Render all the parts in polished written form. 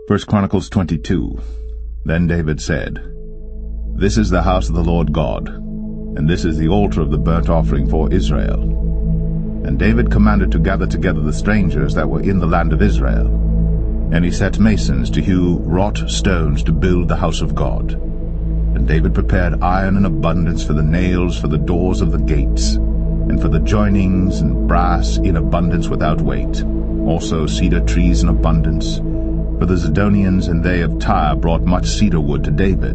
Chronicles 22. Then David said, This is the house of the Lord God, and this is the altar of the burnt offering for Israel. And David commanded to gather together the strangers that were in the land of Israel. And he set masons to hew wrought stones to build the house of God. And David prepared iron in abundance for the nails for the doors of the gates, and for the joinings, and brass in abundance without weight, also cedar trees in abundance. For the Zidonians and they of Tyre brought much cedar wood to David.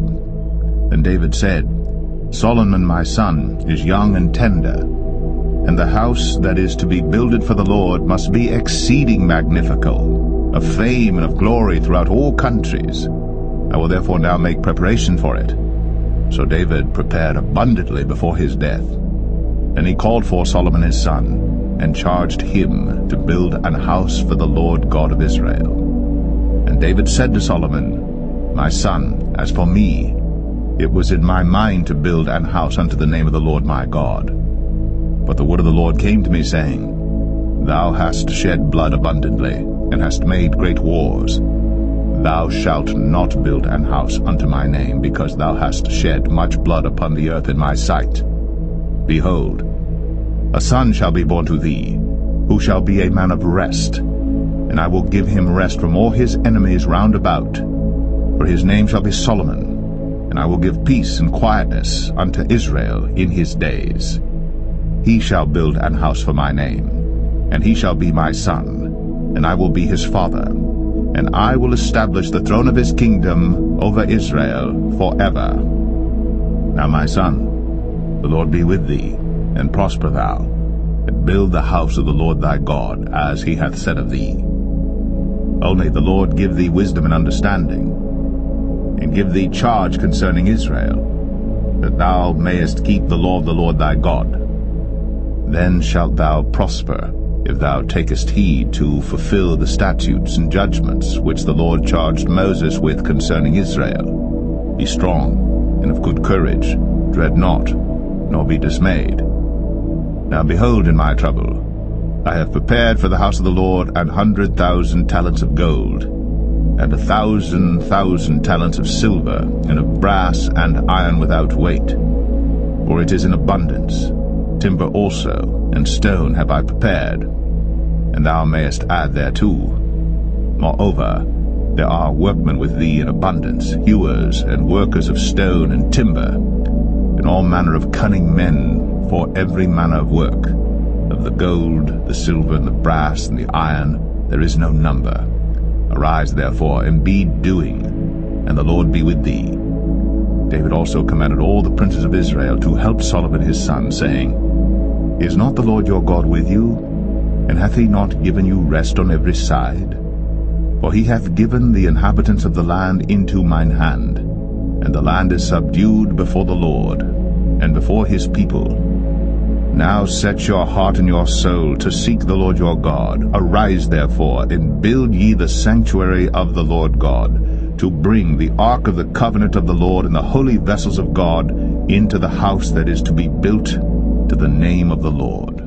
Then David said, Solomon my son is young and tender, and the house that is to be builded for the Lord must be exceeding magnifical, of fame and of glory throughout all countries. I will therefore now make preparation for it. So David prepared abundantly before his death. And he called for Solomon his son, and charged him to build an house for the Lord God of Israel. And David said to Solomon, My son, as for me, it was in my mind to build an house unto the name of the Lord my God. But the word of the Lord came to me, saying, Thou hast shed blood abundantly, and hast made great wars. Thou shalt not build an house unto my name, because thou hast shed much blood upon the earth in my sight. Behold, a son shall be born to thee, who shall be a man of rest, and I will give him rest from all his enemies round about. For his name shall be Solomon, and I will give peace and quietness unto Israel in his days. He shall build an house for my name, and he shall be my son, and I will be his father, and I will establish the throne of his kingdom over Israel forever. Now my son, the Lord be with thee, and prosper thou, and build the house of the Lord thy God, as he hath said of thee. Only the Lord give thee wisdom and understanding, and give thee charge concerning Israel, that thou mayest keep the law of the Lord thy God. Then shalt thou prosper, if thou takest heed to fulfill the statutes and judgments which the Lord charged Moses with concerning Israel. Be strong, and of good courage, dread not, nor be dismayed. Now behold, in my trouble, I have prepared for the house of the Lord 100,000 talents of gold, and 1,000,000 talents of silver, and of brass and iron without weight. For it is in abundance. Timber also, and stone have I prepared, and thou mayest add thereto. Moreover, there are workmen with thee in abundance, hewers and workers of stone and timber, and all manner of cunning men for every manner of work. Of the gold, the silver, and the brass, and the iron, there is no number. Arise therefore, and be doing, and the Lord be with thee. David also commanded all the princes of Israel to help Solomon his son, saying, Is not the Lord your God with you? And hath he not given you rest on every side? For he hath given the inhabitants of the land into mine hand, and the land is subdued before the Lord, and before his people. Now set your heart and your soul to seek the Lord your God. Arise therefore, and build ye the sanctuary of the Lord God, to bring the ark of the covenant of the Lord and the holy vessels of God into the house that is to be built to the name of the Lord.